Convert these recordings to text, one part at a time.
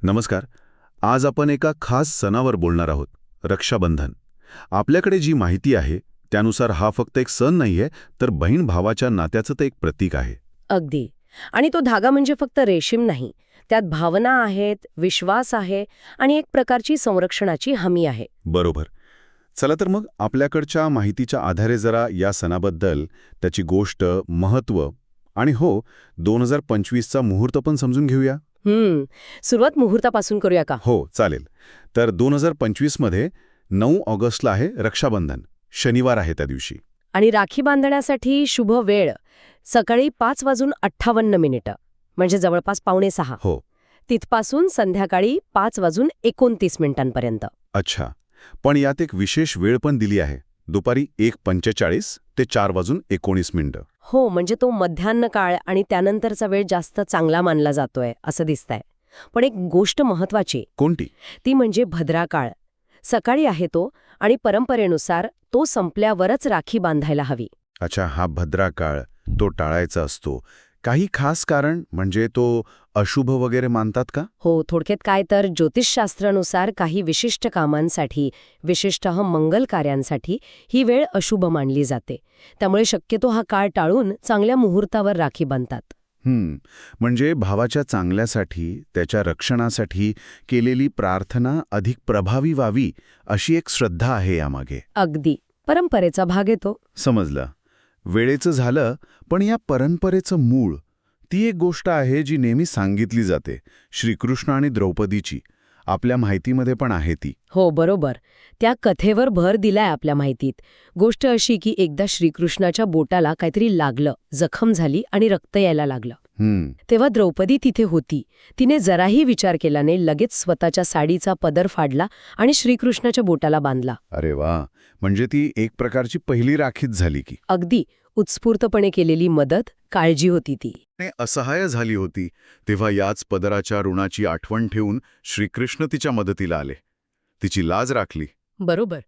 नमस्कार. आज आपण एका खास सणावर बोलणार आहोत, रक्षाबंधन. आपल्याकडे जी माहिती आहे त्यानुसार हा फक्त एक सण नाहीये, तर बहीण भावाच्या नात्याचं ते एक प्रतीक आहे. अगदी. आणि तो धागा म्हणजे फक्त रेशीम नाही. त्यात भावना आहेत, विश्वास आहे आणि एक प्रकारची संरक्षणाची हमी आहे. बरोबर. चला तर मग आपल्याकडच्या माहितीच्या आधारे जरा या सणाबद्दल, त्याची गोष्ट, महत्त्व आणि 2025चा मुहूर्त पण समजून घेऊया. सुरुवात मुहूर्तापासून करूया का? हो, चालेल. तर 2025 मध्ये 9 ऑगस्टला आहे रक्षाबंधन. शनिवार आहे त्या दिवशी. आणि राखी बांधण्यासाठी शुभ वेळ सकाळी 5:58 म्हणजे जवळपास 5:45. हो. तिथपासून संध्याकाळी 5:29 अच्छा. पण यात एक विशेष वेळ पण दिली आहे. दुपारी 1:45 ते 4:19. हो, म्हणजे तो मध्यान्ह काळ आणि त्यानंतरचा वेळ जास्त चांगला मानला जातोय असं दिसतंय. पण एक गोष्ट महत्वाची, कोणती? ती म्हणजे भद्रा काळ. सकाळी आहे तो आणि परंपरेनुसार तो संपल्यावरच राखी बांधायला हवी. अच्छा, हा भद्रा काळ, तो टाळायचा असतो. काही खास कारण, म्हणजे तो अशुभ वगैरे मानतात का? हो, थोडक्यात काय तर ज्योतिषशास्त्रानुसार काही विशिष्ट कामांसाठी, विशिष्टः मंगल कार्यांसाठी ही वेळ अशुभ मानली जाते. त्यामुळे शक्यतो हा काळ टाळून चांगल्या मुहूर्तावर राखी बांधतात. म्हणजे भावाच्या चांगल्यासाठी, त्याच्या रक्षणासाठी केलेली प्रार्थना अधिक प्रभावी व्हावी, अशी एक श्रद्धा आहे यामागे. अगदी परंपरेचा भाग येतो. समजलं. वेळेचं झालं, पण या परंपरेचं मूळ, ती एक गोष्ट आहे जी नेहमी सांगितली जाते, श्रीकृष्ण आणि द्रौपदीची. आपल्या माहितीमध्ये पण आहे ती. हो, बरोबर. त्या कथेवर भर दिलाय आपल्या माहितीत. गोष्ट अशी की एकदा श्रीकृष्णाच्या बोटाला काहीतरी लागलं, जखम झाली आणि रक्त यायला लागलं. तेव्हा द्रौपदी तिथे होती. तिने जराही विचार केला नाही, लगेच स्वतःच्या साडीचा पदर फाडला आणि श्रीकृष्णाच्या बोटाला बांधला. अरे वा, म्हणजे ती एक प्रकारची पहिली राखीच झाली की. अगदी उत्स्फूर्तपणे केलेली मदत, काळजी होती ती. असहाय्य झाली होती, तेव्हा याच पदराच्या ऋणाची आठवण ठेवून श्रीकृष्ण तिच्या मदतीला आले. तिची लाज राखली. बरोबर.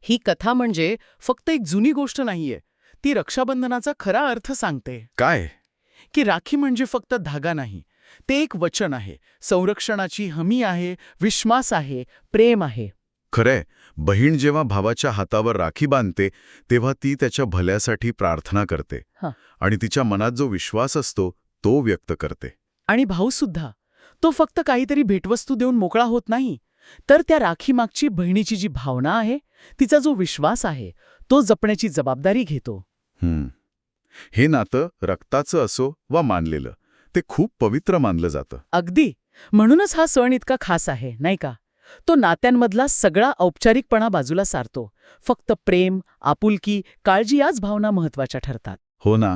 ही कथा म्हणजे फक्त एक जुनी गोष्ट नाहीये, ती रक्षाबंधनाचा खरा अर्थ सांगते. काय? की राखी म्हणजे फक्त धागा नाही, ते एक वचन आहे, संरक्षणाची हमी आहे, विश्वास आहे, प्रेम आहे. खरंय, बहीण जेव्हा भावाच्या हातावर राखी बांधते तेव्हा ती त्याच्या भल्यासाठी प्रार्थना करते. आणि तिच्या मनात जो विश्वास असतो तो व्यक्त करते. आणि भाऊसुद्धा, तो फक्त काहीतरी भेटवस्तू देऊन मोकळा होत नाही, तर त्या राखीमागची बहिणीची जी भावना आहे, तिचा जो विश्वास आहे, तो जपण्याची जबाबदारी घेतो. हे नातं रक्ताचं असो वा मानलेलं, ते खूप पवित्र मानलं जातं. अगदी. म्हणूनच हा सण इतका खास आहे, नाही का? तो नात्यांमधला सगळा औपचारिकपणा बाजूला सारतो. फक्त प्रेम, आपुलकी, काळजी याच भावना महत्वाच्या ठरतात. हो ना.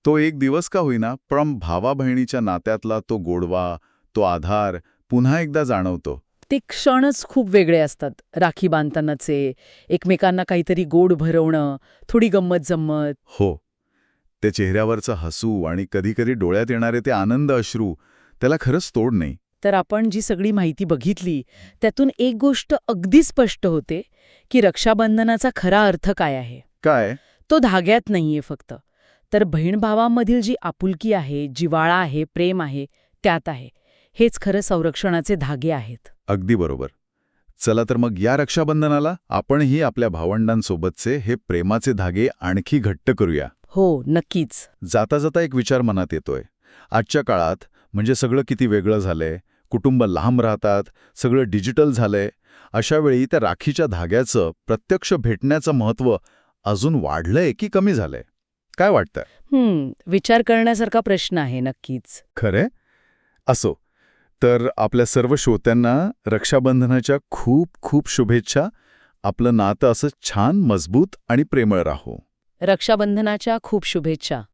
तो एक दिवस का होईना, पण भावा बहिणीच्या नात्यातला तो गोडवा, तो आधार पुन्हा एकदा जाणवतो. ते क्षणच खूप वेगळे असतात. राखी बांधतानाचे, एकमेकांना काहीतरी गोड भरवणं, थोडी गंमत जम्मत. हो. ते चेहऱ्यावरचं हसू आणि कधीकधी डोळ्यात येणारे ते आनंद अश्रू, त्याला खरंच तोड नाही. तर आपण जी सगळी माहिती बघितली, त्यातून एक गोष्ट अगदी स्पष्ट होते की रक्षाबंधनाचा खरा अर्थ काय आहे. काय? तो धाग्यात नाहीये फक्त, तर बहीण भावांमधील जी आपुलकी आहे, जिव्हाळा आहे, प्रेम आहे, त्यात आहे. हेच खरं संरक्षणाचे धागे आहेत. अगदी बरोबर. चला तर मग या रक्षाबंधनाला आपणही आपल्या भावंडांसोबतचे हे प्रेमाचे धागे आणखी घट्ट करूया. हो, नक्कीच. जाता जाता एक विचार मनात येतोय. आजच्या काळात म्हणजे सगळं किती वेगळं झालंय, कुटुंब लांब राहतात, सगळं डिजिटल झालंय. अशा वेळी त्या राखीच्या धाग्याचं प्रत्यक्ष भेटण्याचं महत्त्व अजून वाढलंय की कमी झालंय? काय वाटतं? विचार करण्यासारखा प्रश्न आहे नक्कीच. खरे? असो. तर आपल्या सर्व श्रोत्यांना रक्षाबंधनाच्या खूप खूप शुभेच्छा. आपलं नातं असं छान, मजबूत आणि प्रेमळ राहो. रक्षाबंधनाच्या खूप शुभेच्छा.